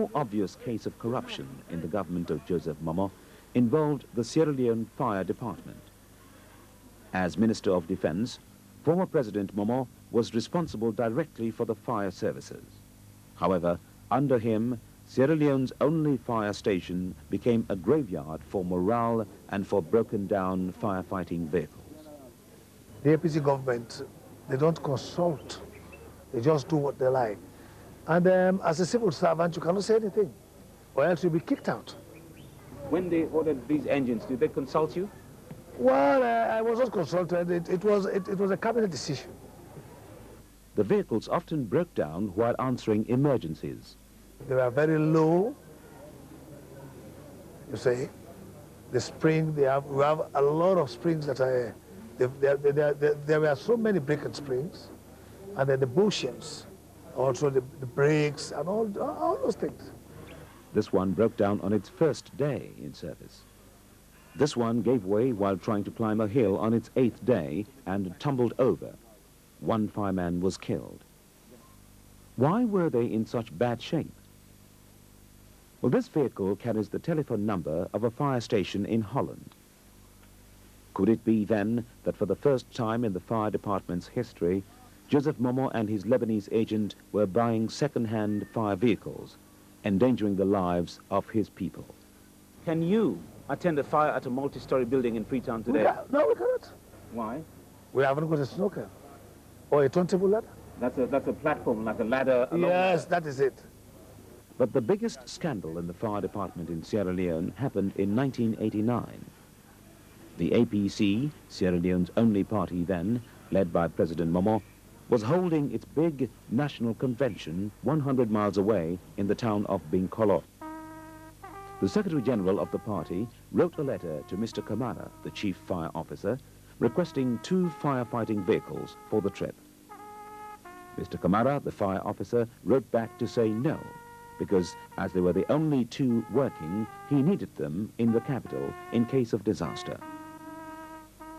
more obvious case of corruption in the government of Joseph Momo involved the Sierra Leone Fire Department. As Minister of Defense, former President Momo was responsible directly for the fire services. However, under him, Sierra Leone's only fire station became a graveyard for morale and for broken-down firefighting vehicles. The APC government, they don't consult. They just do what they like. And as a civil servant, you cannot say anything, or else you'll be kicked out. When they ordered these engines, did they consult you? Well, I was not consulted. It was a cabinet decision. The vehicles often broke down while answering emergencies. They were very low, you see. The spring, we have a lot of springs that are, there were so many breaking springs, and then the bushings, also the brakes and all those things. This one broke down on its first day in service. This one gave way while trying to climb a hill on its 8th day and tumbled over. One fireman was killed. Why were they in such bad shape? Well, this vehicle carries the telephone number of a fire station in Holland. Could it be then that for the first time in the fire department's history, Joseph Momo and his Lebanese agent were buying second-hand fire vehicles, endangering the lives of his people? Can you attend a fire at a multi-story building in Freetown today? No, we cannot. Why? We haven't got a snooker or a turntable ladder. That's a platform, like a ladder. Yes, that is it. But the biggest scandal in the fire department in Sierra Leone happened in 1989. The APC, Sierra Leone's only party then, led by President Momo, was holding its big national convention 100 miles away in the town of Binkolo. The Secretary General of the party wrote a letter to Mr. Kamara, the chief fire officer, requesting 2 firefighting vehicles for the trip. Mr. Kamara, the fire officer, wrote back to say no, because as they were the only 2 working, he needed them in the capital in case of disaster.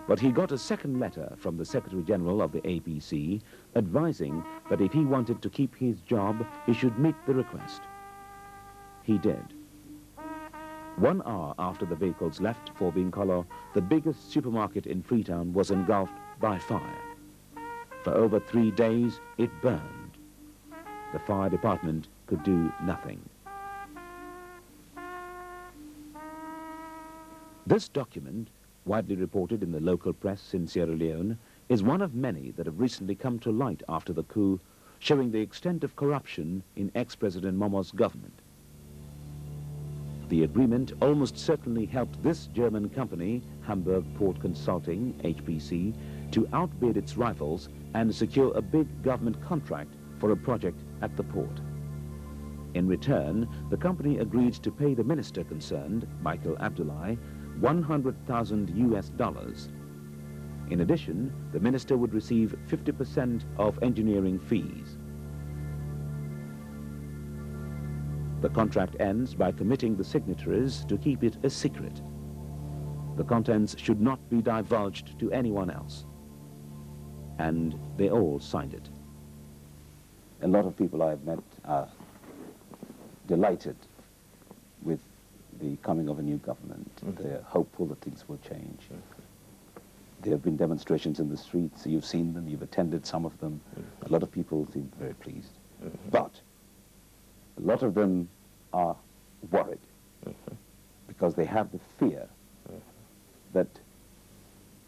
But he got a second letter from the Secretary General of the APC advising that if he wanted to keep his job, he should meet the request. He did. 1 hour after the vehicles left for Binkolo, the biggest supermarket in Freetown was engulfed by fire. For over 3 days, it burned. The fire department could do nothing. This document, widely reported in the local press in Sierra Leone, is one of many that have recently come to light after the coup, showing the extent of corruption in ex-President Momo's government. The agreement almost certainly helped this German company, Hamburg Port Consulting, HPC, to outbid its rivals and secure a big government contract for a project at the port. In return, the company agreed to pay the minister concerned, Michael Abdullahi, $100,000. In addition, the minister would receive 50% of engineering fees. The contract ends by committing the signatories to keep it a secret. The contents should not be divulged to anyone else. And they all signed it. A lot of people I've met are delighted with the coming of a new government. They're hopeful that things will change. There have been demonstrations in the streets. You've seen them, you've attended some of them. A lot of people seem very pleased. But a lot of them are worried because they have the fear that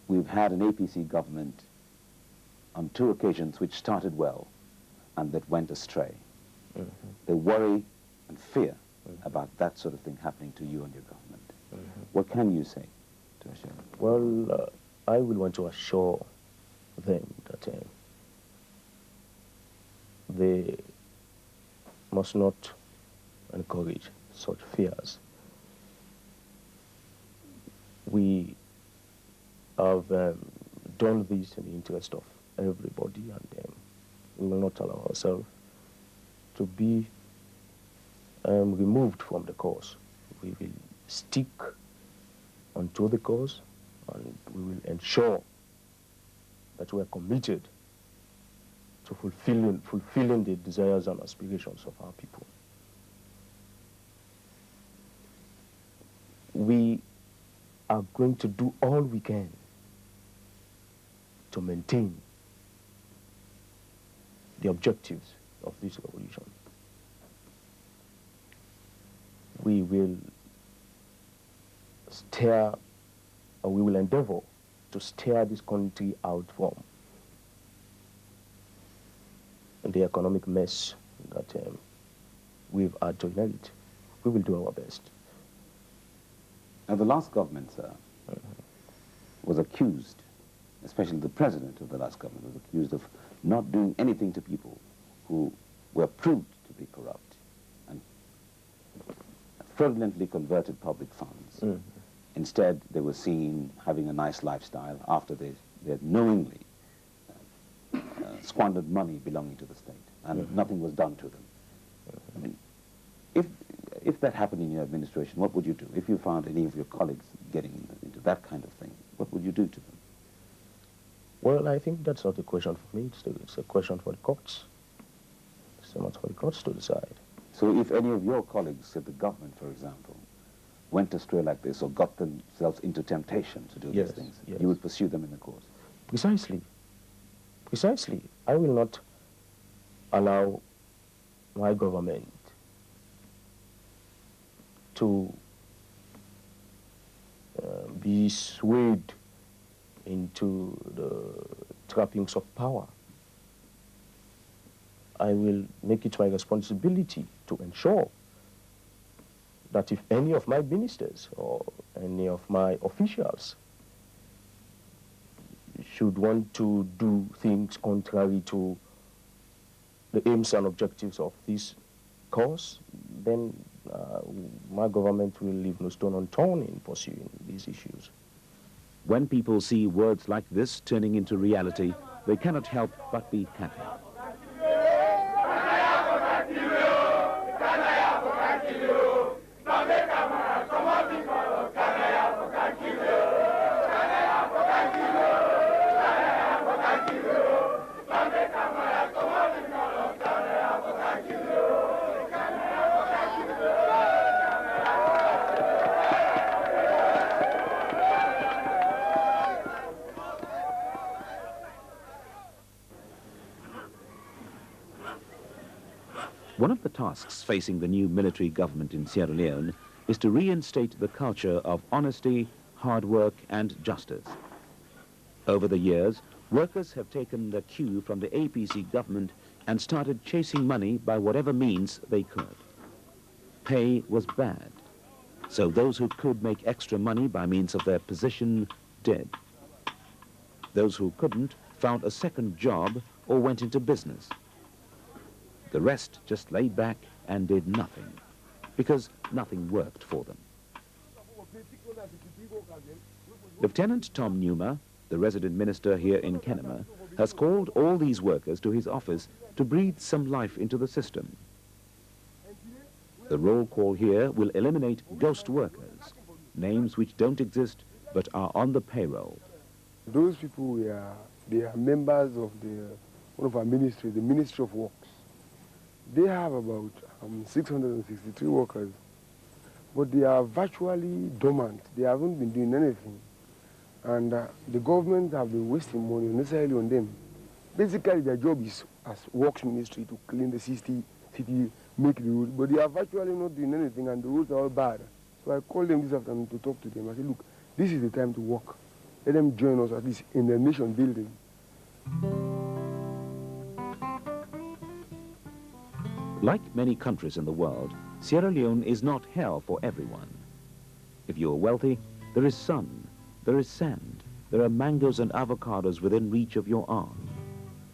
we've had an APC government on 2 occasions which started well and that went astray. They worry and fear about that sort of thing happening to you and your government. What can you say to assure them? Well, I will want to assure them that they must not encourage such fears. We have done this in the interest of everybody, and we will not allow ourselves to be removed from the cause. We will stick onto the cause, and we will ensure that we are committed to fulfilling the desires and aspirations of our people. we are going to do all we can to maintain the objectives of this revolution. We will steer, or we will endeavor to steer this country out from the economic mess that we've had to inherit. We will do our best. Now, the last government, sir, was accused, especially the president of the last government, was accused of not doing anything to people who were proved to be corrupt and fraudulently converted public funds. Instead, they were seen having a nice lifestyle after they had knowingly squandered money belonging to the state, and nothing was done to them. I mean, if that happened in your administration, what would you do? If you found any of your colleagues getting into that kind of thing, what would you do to them? Well, I think that's not a question for me. It's a question for the courts. It's not for the courts to decide. So if any of your colleagues at the government, for example, went astray like this or got themselves into temptation to do these things, you would pursue them in the courts? Precisely. Precisely. I will not allow my government to be swayed into the trappings of power. I will make it my responsibility to ensure that if any of my ministers or any of my officials should want to do things contrary to the aims and objectives of this cause, then my government will leave no stone unturned in pursuing these issues. When people see words like this turning into reality, they cannot help but be happy. One of the tasks facing the new military government in Sierra Leone is to reinstate the culture of honesty, hard work, and justice. Over the years, workers have taken the cue from the APC government and started chasing money by whatever means they could. Pay was bad, so those who could make extra money by means of their position did. Those who couldn't found a second job or went into business. The rest just laid back and did nothing, because nothing worked for them. Lieutenant Tom Nyuma, the resident minister here in Kenema, has called all these workers to his office to breathe some life into the system. The roll call here will eliminate ghost workers, names which don't exist but are on the payroll. Those people, they are members of one of our ministries, the Ministry of Works. They have about 663 workers, but they are virtually dormant. They haven't been doing anything. And the government have been wasting money necessarily on them. Basically, their job is as Works Ministry to clean the city, make the roads, but they are virtually not doing anything, and the roads are all bad. So I called them this afternoon to talk to them. I said, look, this is the time to work. Let them join us at least in the nation building. Like many countries in the world, Sierra Leone is not hell for everyone. If you are wealthy, there is sun, there is sand, there are mangoes and avocados within reach of your arm.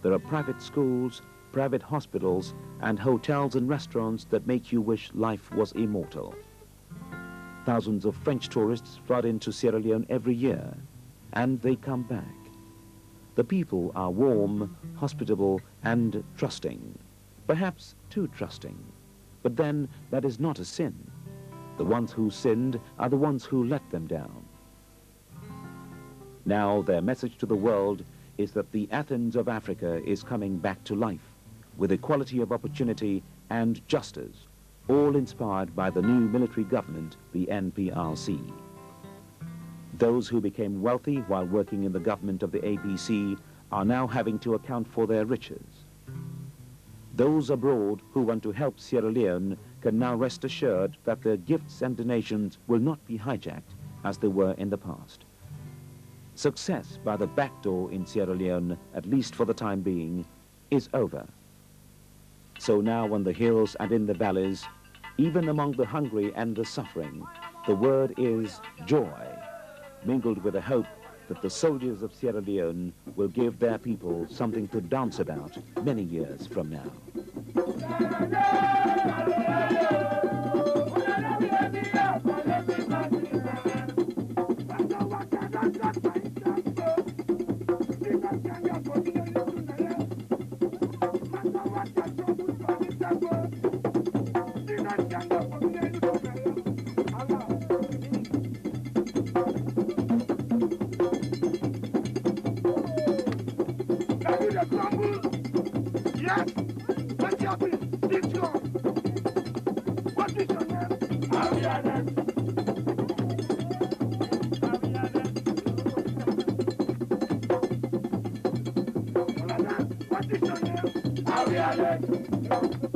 There are private schools, private hospitals, and hotels and restaurants that make you wish life was immortal. Thousands of French tourists flood into Sierra Leone every year, and they come back. The people are warm, hospitable, and trusting. Perhaps too trusting. But then that is not a sin. The ones who sinned are the ones who let them down. Now their message to the world is that the Athens of Africa is coming back to life with equality of opportunity and justice all inspired by the new military government, the NPRC. Those who became wealthy while working in the government of the APC are now having to account for their riches. Those abroad who want to help Sierra Leone can now rest assured that their gifts and donations will not be hijacked as they were in the past. Success by the back door in Sierra Leone, at least for the time being, is over. So now on the hills and in the valleys, even among the hungry and the suffering, the word is joy, mingled with a hope that the soldiers of Sierra Leone will give their people something to dance about many years from now. Yes! What's happening? This one. What is your name? Ariane. What is your name? Ariane.